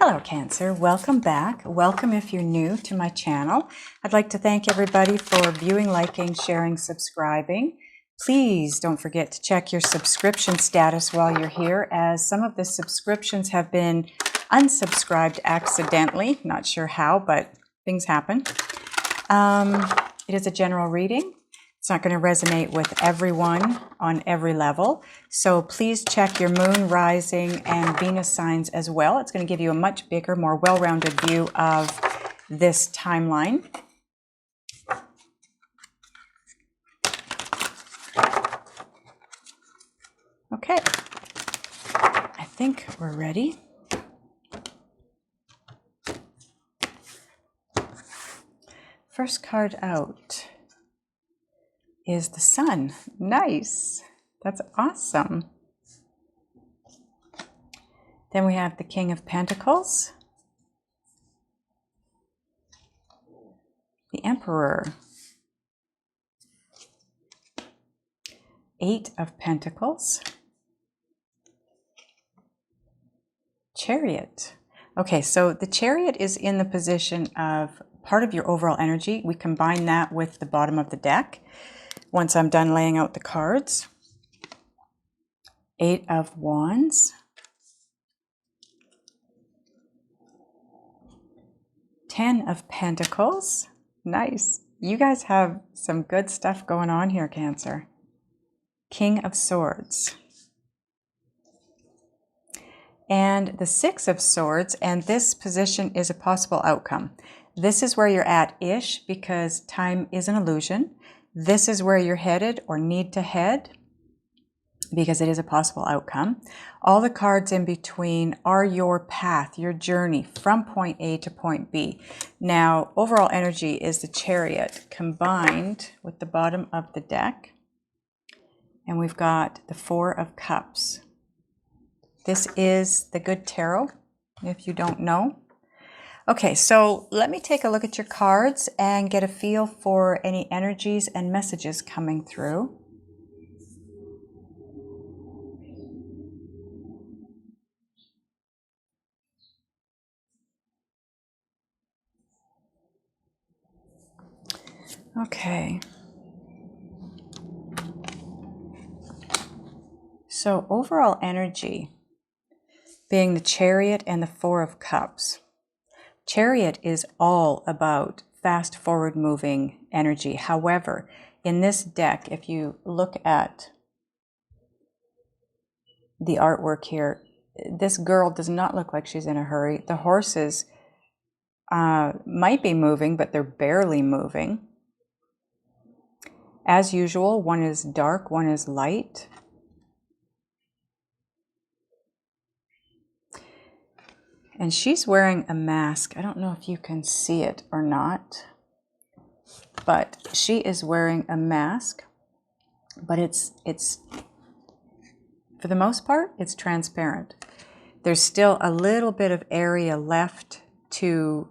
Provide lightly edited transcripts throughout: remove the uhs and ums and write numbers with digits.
Hello Cancer, welcome back. Welcome if you're new to my channel. I'd like to thank everybody for viewing, liking, sharing, subscribing. Please don't forget to check your subscription status while you're here, as some of the subscriptions have been unsubscribed accidentally. Not sure how, but things happen. It is a general reading. It's not going to resonate with everyone on every level. So please check your moon, rising, and Venus signs as well. It's going to give you a much bigger, more well-rounded view of this timeline. Okay, I think we're ready. First card out is the Sun. Nice. That's awesome. Then we have the King of Pentacles, the Emperor, Eight of Pentacles, Chariot. Okay, so the Chariot is in the position of part of your overall energy. We combine that with the bottom of the deck once I'm done laying out the cards. Eight of Wands, Ten of Pentacles. Nice. You guys have some good stuff going on here, Cancer. King of Swords. And the Six of Swords, and this position is a possible outcome. This is where you're at-ish because time is an illusion. This is where you're headed or need to head because it is a possible outcome. All the cards in between are your path, your journey from point A to point B. Now, overall energy is the Chariot combined with the bottom of the deck. And we've got the Four of Cups. This is the good tarot, if you don't know. Okay, so let me take a look at your cards and get a feel for any energies and messages coming through. Okay. So overall energy being the Chariot and the Four of Cups. Chariot is all about fast forward moving energy. However, in this deck, if you look at the artwork here, this girl does not look like she's in a hurry. The horses might be moving, but they're barely moving. As usual, one is dark, one is light. And she's wearing a mask. I don't know if you can see it or not, but she is wearing a mask, but it's for the most part, it's transparent. There's still a little bit of area left to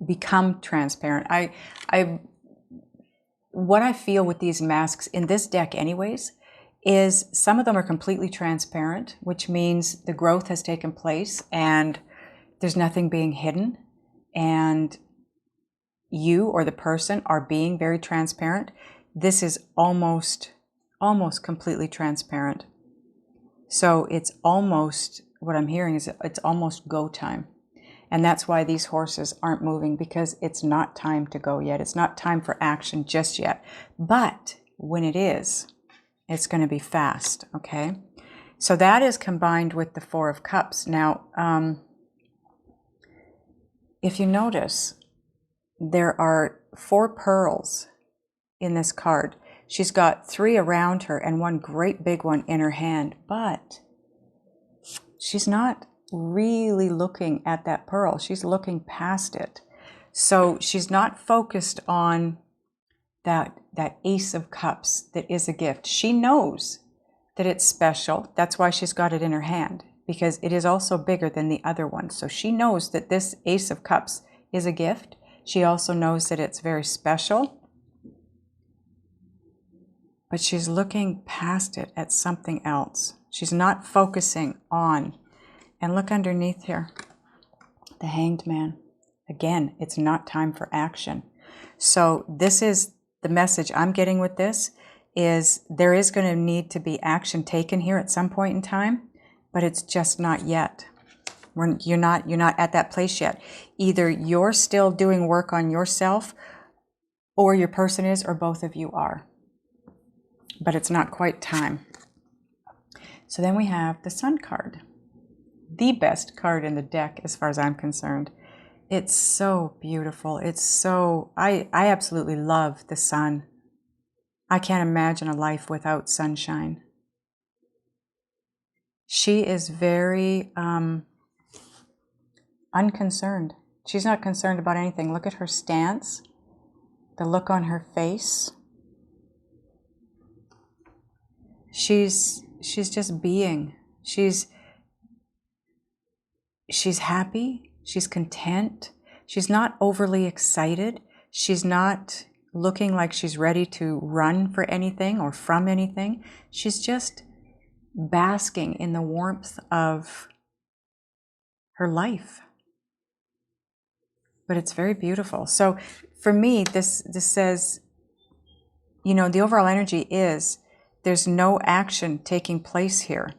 become transparent. What I feel with these masks in this deck anyways, is some of them are completely transparent, which means the growth has taken place and there's nothing being hidden, and you or the person are being very transparent. This is almost completely transparent. So it's almost, what I'm hearing is it's almost go time. And that's why these horses aren't moving, because it's not time to go yet. It's not time for action just yet. But when it is, it's going to be fast, okay? So that is combined with the Four of Cups. Now, if you notice, there are 4 pearls in this card. She's got 3 around her and one great big one in her hand, but she's not really looking at that pearl. She's looking past it. So she's not focused on that Ace of Cups that is a gift. She knows that it's special. That's why she's got it in her hand, because it is also bigger than the other one. So she knows that this Ace of Cups is a gift. She also knows that it's very special, but she's looking past it at something else. She's not focusing on, and look underneath here. The Hanged Man. Again, it's not time for action. So this is the message I'm getting with this, is there is going to need to be action taken here at some point in time, but it's just not yet. You're not at that place yet. Either you're still doing work on yourself, or your person is, or both of you are. But it's not quite time. So then we have the Sun card. The best card in the deck as far as I'm concerned. It's so beautiful. It's so, I absolutely love the sun. I can't imagine a life without sunshine. She is very unconcerned. She's not concerned about anything. Look at her stance, the look on her face. She's just being. She's happy. She's content. She's not overly excited. She's not looking like she's ready to run for anything or from anything. She's just basking in the warmth of her life. But it's very beautiful. So for me, this says, you know, the overall energy is there's no action taking place here.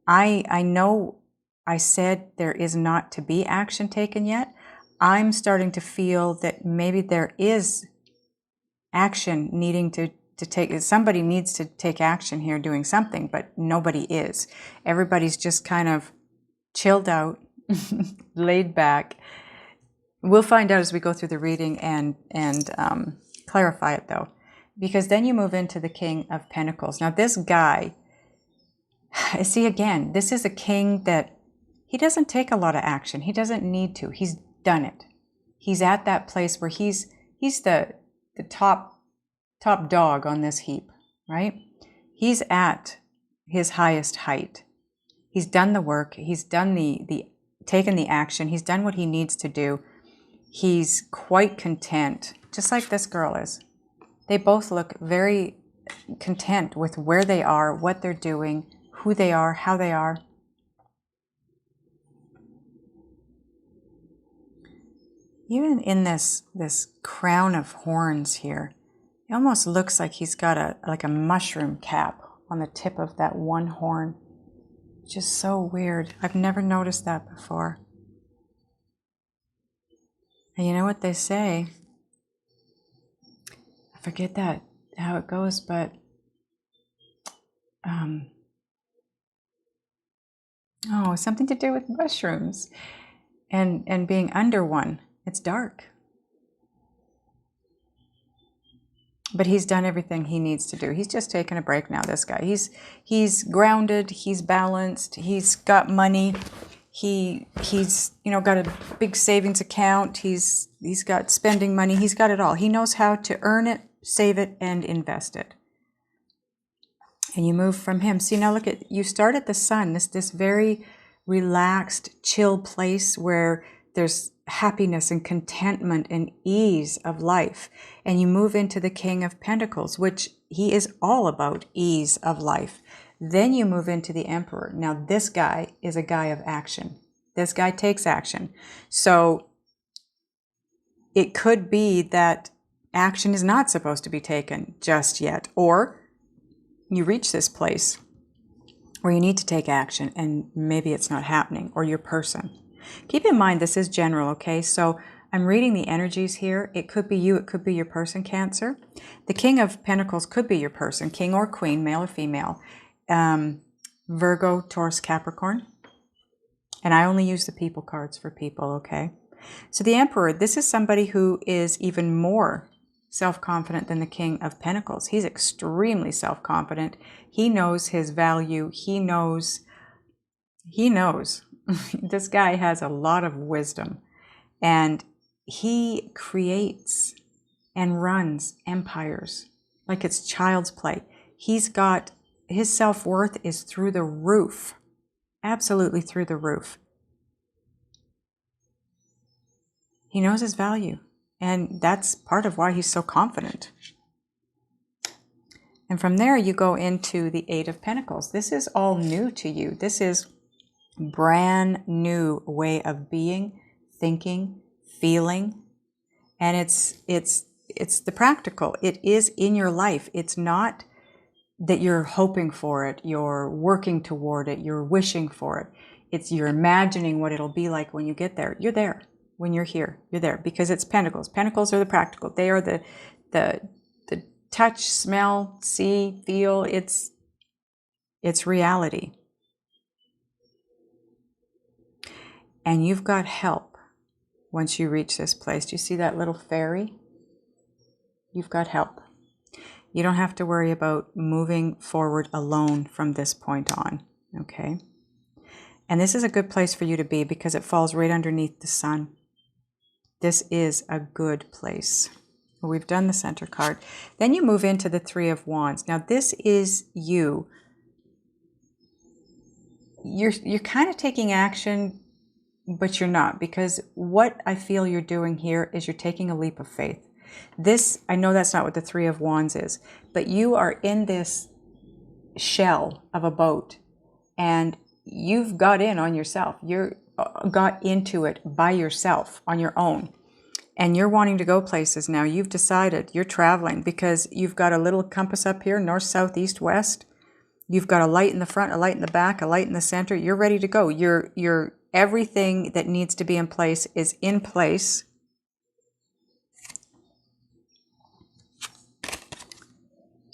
I know I said there is not to be action taken yet. I'm starting to feel that maybe there is action needing to take. Somebody needs to take action here doing something, but nobody is. Everybody's just kind of chilled out, laid back. We'll find out as we go through the reading and clarify it though, because then you move into the King of Pentacles. Now this guy, see again, this is a king that he doesn't take a lot of action. He doesn't need to. He's done it. He's at that place where he's the top dog on this heap, right? He's at his highest height. He's done the work. He's done taken the action. He's done what he needs to do. He's quite content, just like this girl is. They both look very content with where they are, what they're doing, who they are, how they are. Even in this crown of horns here, it almost looks like he's got a mushroom cap on the tip of that one horn. Just so weird. I've never noticed that before. And you know what they say? I forget how it goes, but something to do with mushrooms and being under one. It's dark. But he's done everything he needs to do. He's just taking a break now, this guy. He's grounded, he's balanced, he's got money. He's got a big savings account. He's got spending money. He's got it all. He knows how to earn it, save it, and invest it. And you move from him. See, now look at, you start at the sun, this very relaxed, chill place where there's happiness and contentment and ease of life. And you move into the King of Pentacles, which he is all about ease of life. Then you move into the Emperor. Now this guy is a guy of action. This guy takes action. So it could be that action is not supposed to be taken just yet. Or you reach this place where you need to take action and maybe it's not happening, or your person. Keep in mind, this is general, okay? So I'm reading the energies here. It could be you, it could be your person, Cancer. The King of Pentacles could be your person, king or queen, male or female. Virgo, Taurus, Capricorn. And I only use the people cards for people, okay? So the Emperor, this is somebody who is even more self-confident than the King of Pentacles. He's extremely self-confident. He knows his value. He knows. This guy has a lot of wisdom, and he creates and runs empires like it's child's play. He's got, his self-worth is through the roof, absolutely through the roof. He knows his value, and that's part of why he's so confident. And from there you go into the Eight of Pentacles. This is all new to you. This is brand new way of being, thinking, feeling. And it's the practical. It is in your life. It's not that you're hoping for it, you're working toward it, you're wishing for it. It's you're imagining what it'll be like when you get there. You're there. When you're here, you're there, because it's pentacles. Pentacles are the practical. They are the touch, smell, see, feel. It's reality. And you've got help once you reach this place. Do you see that little fairy? You've got help. You don't have to worry about moving forward alone from this point on, okay? And this is a good place for you to be because it falls right underneath the sun. This is a good place. Well, we've done the center card. Then you move into the Three of Wands. Now this is you. You're kind of taking action, but you're not, because what I feel you're doing here is you're taking a leap of faith. This, I know that's not what the Three of Wands is, but you are in this shell of a boat and you've got in on yourself. You're got into it by yourself on your own. And you're wanting to go places now. You've decided you're traveling because you've got a little compass up here, north, south, east, west. You've got a light in the front, a light in the back, a light in the center. You're ready to go. You're everything that needs to be in place is in place.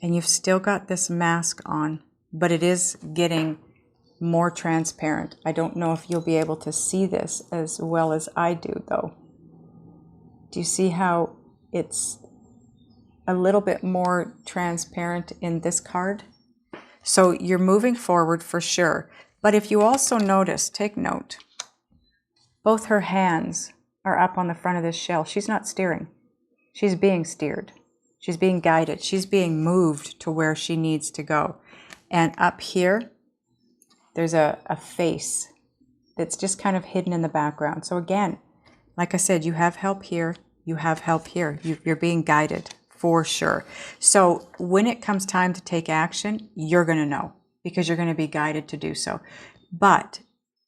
And you've still got this mask on, but it is getting more transparent. I don't know if you'll be able to see this as well as I do, though. Do you see how it's a little bit more transparent in this card? So you're moving forward for sure. But if you also notice, take note, both her hands are up on the front of this shell. She's not steering. She's being steered. She's being guided. She's being moved to where she needs to go. And up here, there's a face that's just kind of hidden in the background. So again, like I said, you have help here. You have help here. You're being guided for sure. So when it comes time to take action, you're going to know because you're going to be guided to do so. But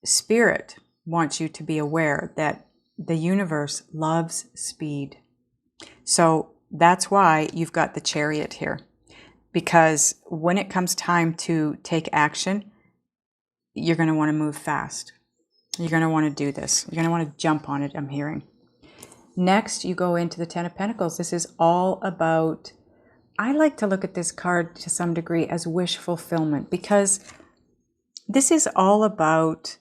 Spirit wants you to be aware that the universe loves speed. So that's why you've got the Chariot here. Because when it comes time to take action, you're going to want to move fast. You're going to want to do this. You're going to want to jump on it, I'm hearing. Next, you go into the Ten of Pentacles. This is all about, I like to look at this card to some degree as wish fulfillment, because this is all about,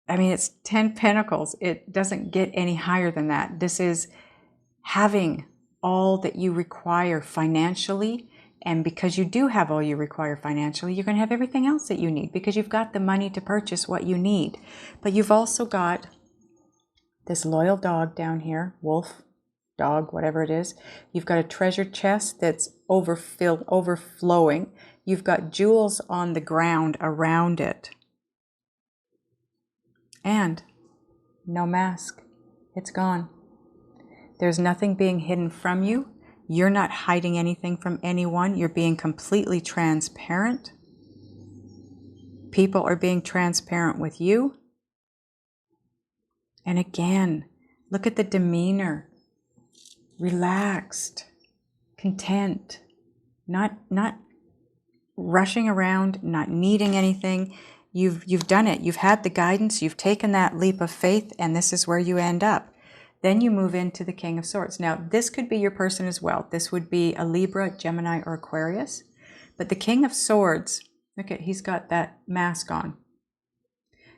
I mean, it's 10 Pentacles. It doesn't get any higher than that. This is having all that you require financially. And because you do have all you require financially, you're going to have everything else that you need because you've got the money to purchase what you need. But you've also got this loyal dog down here, wolf, dog, whatever it is. You've got a treasure chest that's overflowing. You've got jewels on the ground around it. And no mask. It's gone. There's nothing being hidden from you. You're not hiding anything from anyone. You're being completely transparent. People are being transparent with you. And again, look at the demeanor. Relaxed, content, not rushing around, not needing anything. You've done it. You've had the guidance. You've taken that leap of faith, and this is where you end up. Then you move into the King of Swords. Now, this could be your person as well. This would be a Libra, Gemini, or Aquarius. But the King of Swords, look at, he's got that mask on.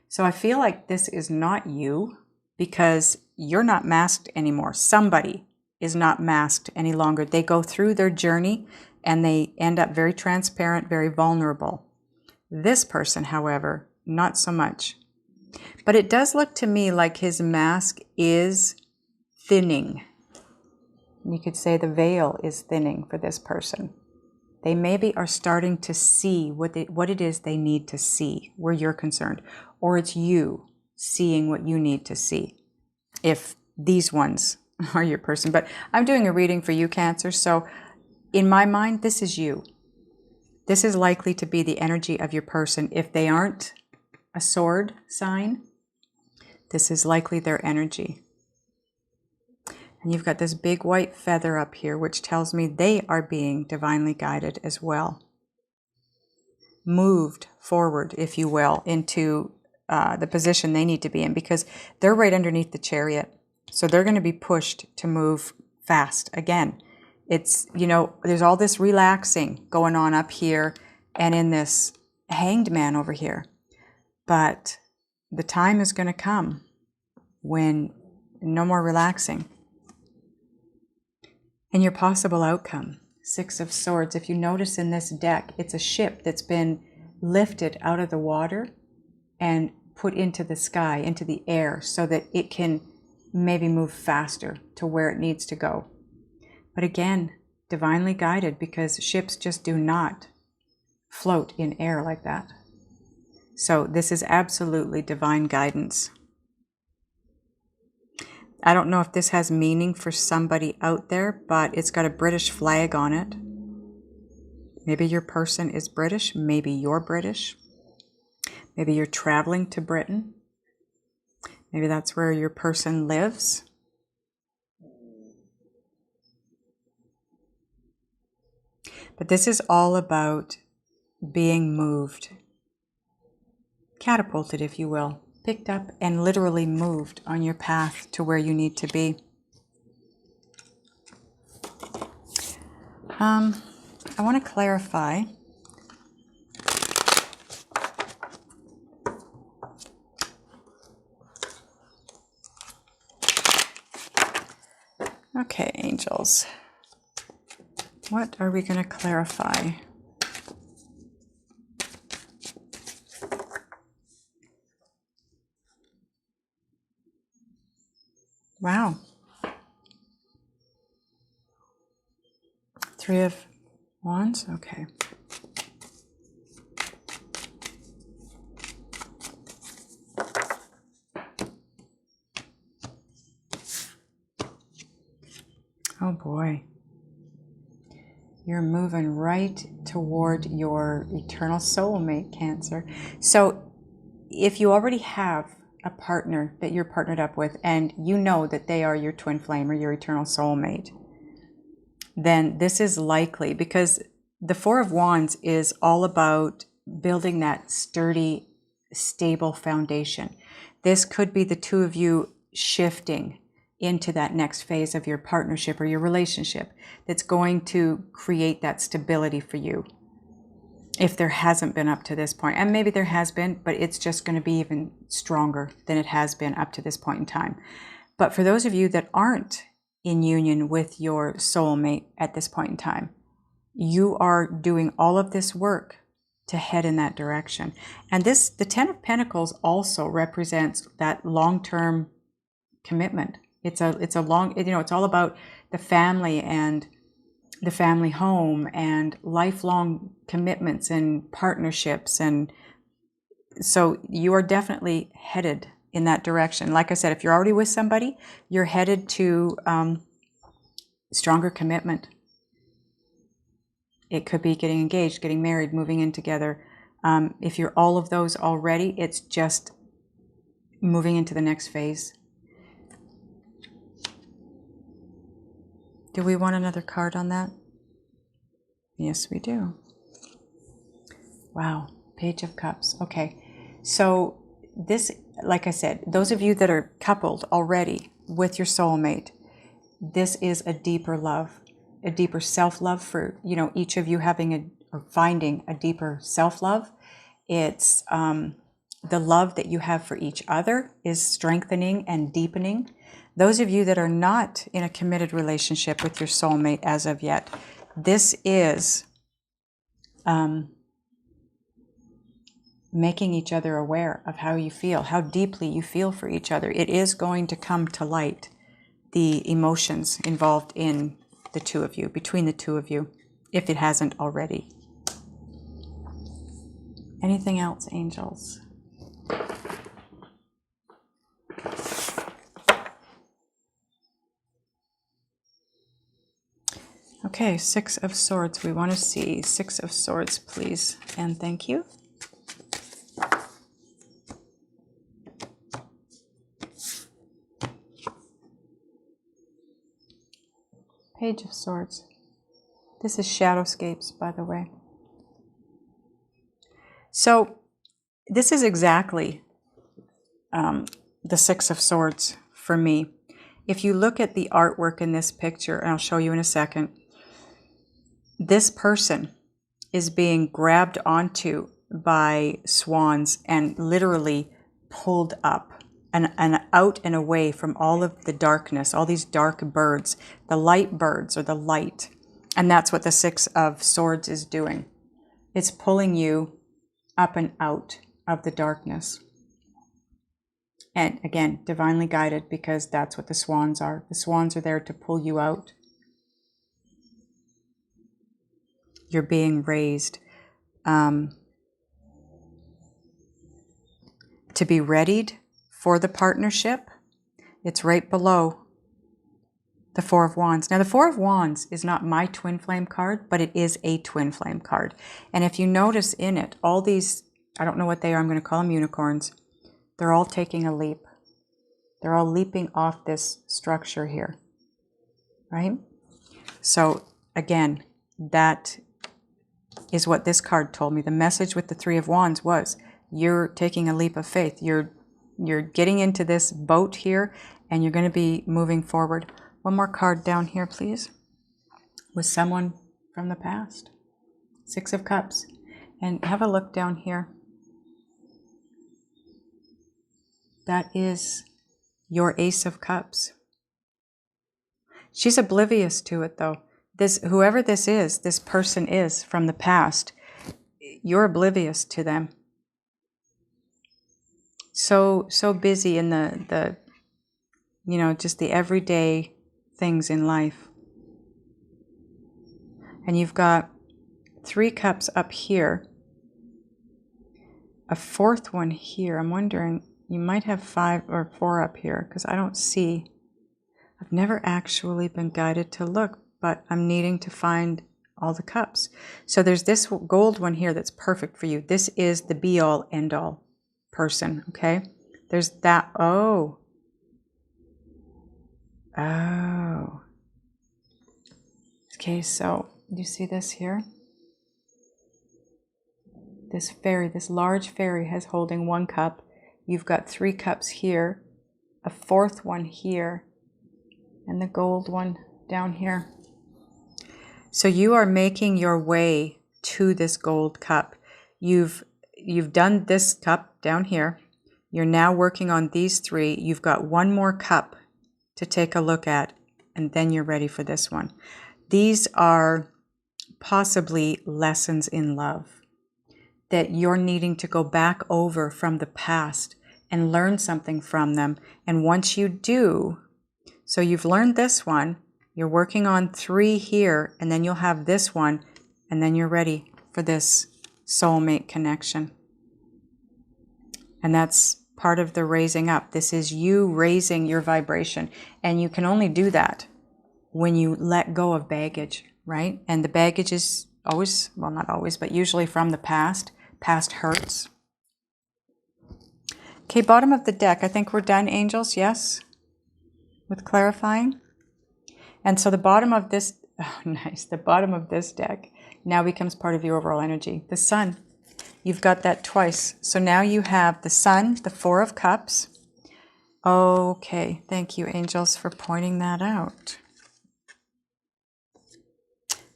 So I feel like this is not you because you're not masked anymore. Somebody is not masked any longer. They go through their journey and they end up very transparent, very vulnerable. This person, however, not so much. But it does look to me like his mask is thinning. You could say the veil is thinning for this person. They maybe are starting to see what it is they need to see where you're concerned. Or it's you seeing what you need to see, if these ones are your person. But I'm doing a reading for you, Cancer, so in my mind, this is you. This is likely to be the energy of your person. If they aren't a sword sign, this is likely their energy. And you've got this big white feather up here, which tells me they are being divinely guided as well. Moved forward, if you will, into the position they need to be in, because they're right underneath the Chariot. So they're going to be pushed to move fast. Again, it's, you know, there's all this relaxing going on up here and in this Hanged Man over here. But the time is going to come when no more relaxing. And your possible outcome, Six of Swords. If you notice in this deck, it's a ship that's been lifted out of the water and put into the sky, into the air, so that it can maybe move faster to where it needs to go. But again, divinely guided, because ships just do not float in air like that. So this is absolutely divine guidance. I don't know if this has meaning for somebody out there, but it's got a British flag on it. Maybe your person is British. Maybe you're British. Maybe you're traveling to Britain. Maybe that's where your person lives. But this is all about being moved, catapulted, if you will, picked up and literally moved on your path to where you need to be. I want to clarify. Okay, angels. What are we going to clarify? Wow. Three of Wands? Okay. Oh boy. You're moving right toward your eternal soulmate, Cancer. So if you already have a partner that you're partnered up with and you know that they are your twin flame or your eternal soulmate, then this is likely, because the Four of Wands is all about building that sturdy, stable foundation. This could be the two of you shifting into that next phase of your partnership or your relationship that's going to create that stability for you. If there hasn't been up to this point, and maybe there has been, but it's just going to be even stronger than it has been up to this point in time. But for those of you that aren't in union with your soulmate at this point in time, you are doing all of this work to head in that direction. And this, the Ten of Pentacles, also represents that long-term commitment. It's a long, you know, it's all about the family and the family home and lifelong commitments and partnerships. And so you are definitely headed in that direction. Like I said, if you're already with somebody, you're headed to stronger commitment. It could be getting engaged, getting married, moving in together. If you're all of those already, it's just moving into the next phase. Do we want another card on that? Yes, we do. Wow, Page of Cups. Okay, so this, like I said, those of you that are coupled already with your soulmate, this is a deeper love, a deeper self-love for, you know, each of you having or finding a deeper self-love. It's the love that you have for each other is strengthening and deepening. Those of you that are not in a committed relationship with your soulmate as of yet, this is making each other aware of how you feel, how deeply you feel for each other. It is going to come to light, the emotions involved in the two of you, between the two of you, if it hasn't already. Anything else, angels? Okay, Six of Swords. We want to see Six of Swords, please, and thank you. Page of Swords. This is Shadowscapes, by the way. So this is exactly the Six of Swords for me. If you look at the artwork in this picture, and I'll show you in a second, this person is being grabbed onto by swans and literally pulled up and out and away from all of the darkness, all these dark birds, the light birds or the light. And that's what the Six of Swords is doing. It's pulling you up and out of the darkness. And again, divinely guided, because that's what the swans are. The swans are there to pull you out. You're being raised to be readied for the partnership. It's right below the Four of Wands. Now, the Four of Wands is not my twin flame card, but it is a twin flame card. And if you notice in it, all these, I don't know what they are, I'm going to call them unicorns, they're all taking a leap. They're all leaping off this structure here, right? So again, that is what this card told me. The message with the Three of Wands was, you're taking a leap of faith. You're getting into this boat here, and you're going to be moving forward. One more card down here, please. With someone from the past. Six of Cups. And have a look down here. That is your Ace of Cups. She's oblivious to it, though. Whoever this is, this person is from the past, you're oblivious to them. So busy in the just the everyday things in life. And you've got 3 cups up here, a 4th one here. I'm wondering, you might have 5 or 4 up here, because I don't see, I've never actually been guided to look, but I'm needing to find all the cups. So there's this gold one here that's perfect for you. This is the be-all, end-all person, okay? There's that, oh. Okay, so you see this here? This fairy, this large fairy is holding 1 cup. You've got 3 cups here, a 4th one here, and the gold one down here. So you are making your way to this gold cup. You've done this cup down here. You're now working on these 3. You've got 1 more cup to take a look at, and then you're ready for this one. These are possibly lessons in love that you're needing to go back over from the past and learn something from them. And once you do, so you've learned this one, you're working on 3 here, and then you'll have this one, and then you're ready for this soulmate connection. And that's part of the raising up. This is you raising your vibration. And you can only do that when you let go of baggage, right? And the baggage is always, well, not always, but usually from the past. Past hurts. Okay, bottom of the deck. I think we're done, angels, yes? With clarifying. And so the bottom of this, oh nice, the bottom of this deck now becomes part of your overall energy. The Sun, you've got that twice. So now you have the Sun, the 4 of Cups. Okay, thank you, angels, for pointing that out.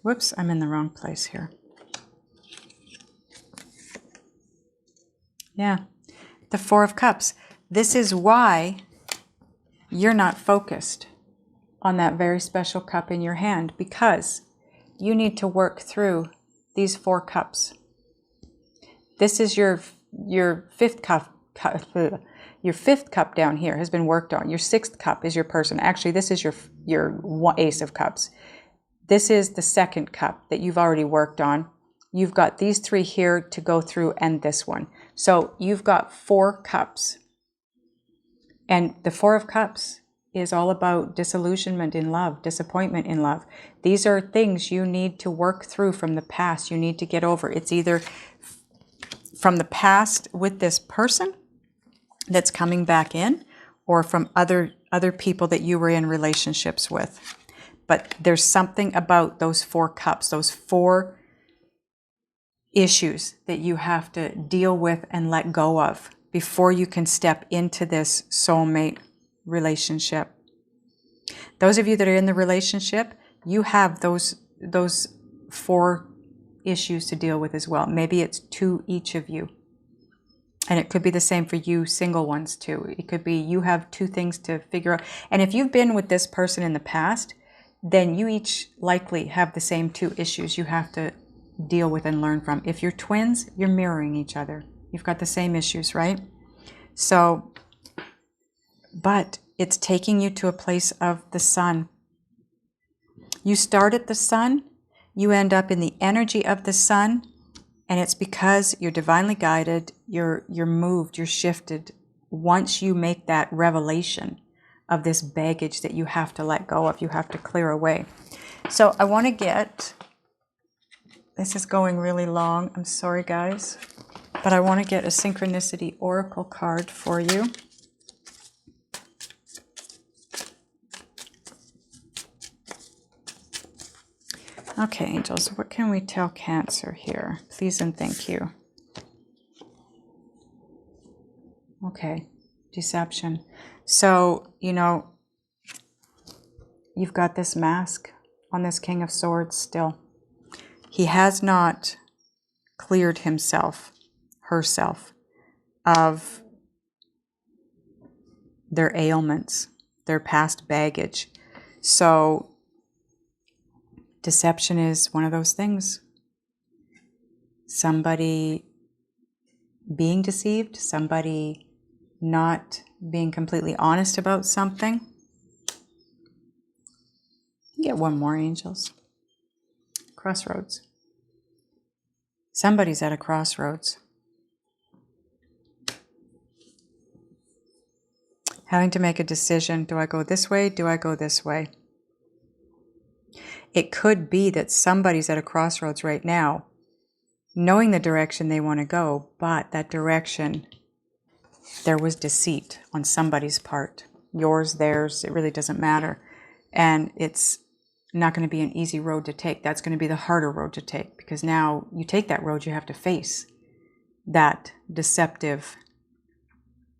Whoops, I'm in the wrong place here. Yeah, the 4 of Cups. This is why you're not focused on that very special cup in your hand, because you need to work through these 4 cups. This is your 5th cup. Your 5th cup down here has been worked on. Your 6th cup is your person. Actually, this is your Ace of Cups. This is the 2nd cup that you've already worked on. You've got these 3 here to go through, and this one. So you've got 4 cups. And the 4 of Cups is all about disillusionment in love, disappointment in love. These are things you need to work through from the past. You need to get over. It's either from the past with this person that's coming back in, or from other people that you were in relationships with. But there's something about those 4 cups, those 4 issues that you have to deal with and let go of before you can step into this soulmate relationship. Those of you that are in the relationship, you have those 4 issues to deal with as well. Maybe it's 2 each of you. And it could be the same for you single ones too. It could be you have 2 things to figure out. And if you've been with this person in the past, then you each likely have the same 2 issues you have to deal with and learn from. If you're twins, you're mirroring each other. You've got the same issues, right? So, but it's taking you to a place of the sun. You start at the sun, you end up in the energy of the sun, and it's because you're divinely guided, you're moved, you're shifted once you make that revelation of this baggage that you have to let go of, you have to clear away. So I want to get, this is going really long, I'm sorry guys, but I want to get a Synchronicity Oracle card for you. Okay, angels, what can we tell Cancer here? Please and thank you. Okay, deception. So, you know, you've got this mask on this King of Swords still. He has not cleared himself, herself, of their ailments, their past baggage. So, deception is one of those things. Somebody being deceived, somebody not being completely honest about something. Get one more, angels. Crossroads. Somebody's at a crossroads. Having to make a decision. Do I go this way? Do I go this way? It could be that somebody's at a crossroads right now, knowing the direction they want to go, but that direction, there was deceit on somebody's part. Yours, theirs, it really doesn't matter. And it's not going to be an easy road to take. That's going to be the harder road to take, because now you take that road, you have to face that deceptive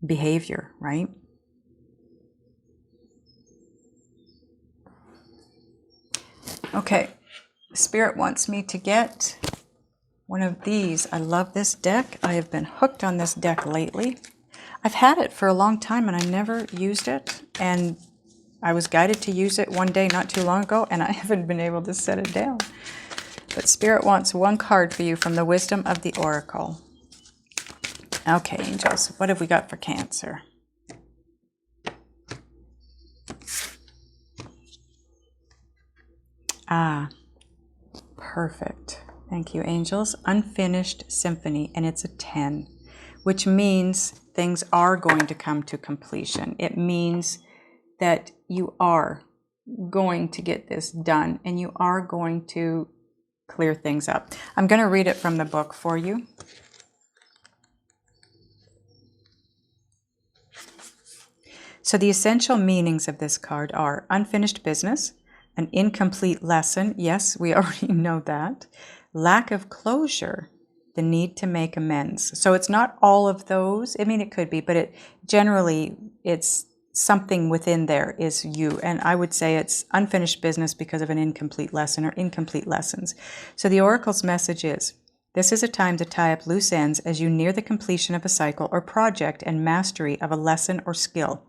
behavior, right? Okay, Spirit wants me to get one of these. I love this deck. I have been hooked on this deck lately. I've had it for a long time and I never used it. And I was guided to use it one day not too long ago and I haven't been able to set it down. But Spirit wants one card for you from the Wisdom of the Oracle. Okay, angels, what have we got for Cancer? Ah, perfect. Thank you, angels. Unfinished Symphony, and it's a 10, which means things are going to come to completion. It means that you are going to get this done, and you are going to clear things up. I'm going to read it from the book for you. So the essential meanings of this card are unfinished business, an incomplete lesson. Yes, we already know that. Lack of closure, the need to make amends. So it's not all of those. I mean, it could be, but it generally, it's something within there is you. And I would say it's unfinished business because of an incomplete lesson or incomplete lessons. So the Oracle's message is, this is a time to tie up loose ends as you near the completion of a cycle or project and mastery of a lesson or skill.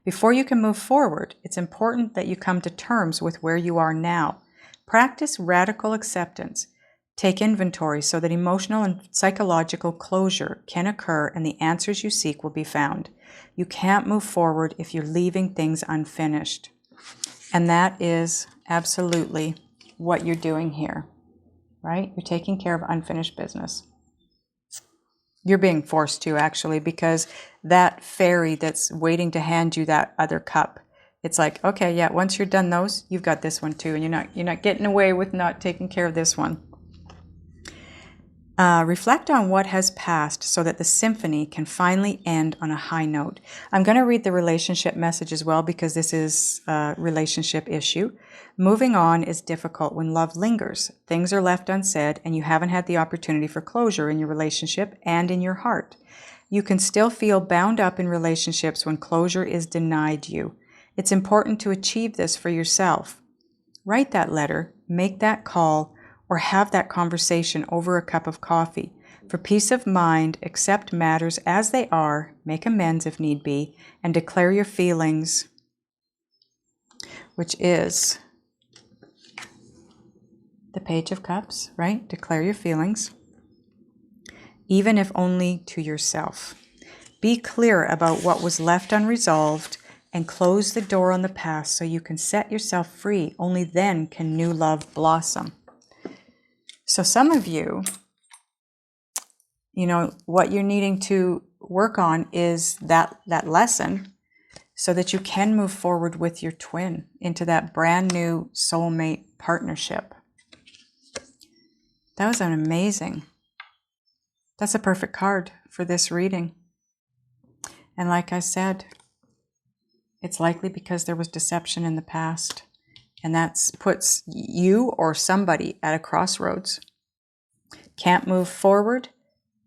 Before you can move forward, it's important that you come to terms with where you are now. Practice radical acceptance. Take inventory so that emotional and psychological closure can occur and the answers you seek will be found. You can't move forward if you're leaving things unfinished. And that is absolutely what you're doing here, right? You're taking care of unfinished business. You're being forced to, actually, because that fairy that's waiting to hand you that other cup, it's like, okay, yeah, once you're done those, you've got this one too, and you're not getting away with not taking care of this one. Reflect on what has passed so that the symphony can finally end on a high note. I'm going to read the relationship message as well because this is a relationship issue. Moving on is difficult when love lingers. Things are left unsaid and you haven't had the opportunity for closure in your relationship and in your heart. You can still feel bound up in relationships when closure is denied you. It's important to achieve this for yourself. Write that letter, make that call, or have that conversation over a cup of coffee. For peace of mind, accept matters as they are, make amends if need be, and declare your feelings, which is the Page of Cups, right? Declare your feelings, even if only to yourself. Be clear about what was left unresolved and close the door on the past so you can set yourself free. Only then can new love blossom. So some of you, what you're needing to work on is that lesson so that you can move forward with your twin into that brand new soulmate partnership. That was an amazing. That's a perfect card for this reading. And like I said, it's likely because there was deception in the past. And that puts you or somebody at a crossroads. Can't move forward.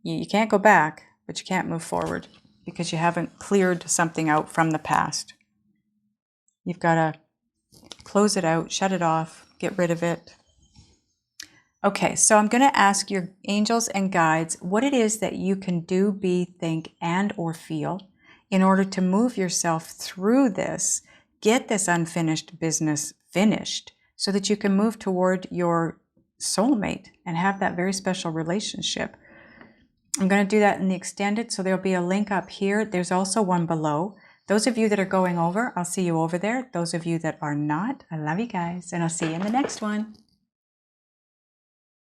You can't go back, but you can't move forward because you haven't cleared something out from the past. You've got to close it out, shut it off, get rid of it. Okay, so I'm going to ask your angels and guides what it is that you can do, be, think, and or feel in order to move yourself through this, get this unfinished business finished so that you can move toward your soulmate and have that very special relationship. I'm going to do that in the extended, so there'll be a link up here. There's also one below. Those of you that are going over, I'll see you over there. Those of you that are not, I love you guys, and I'll see you in the next one.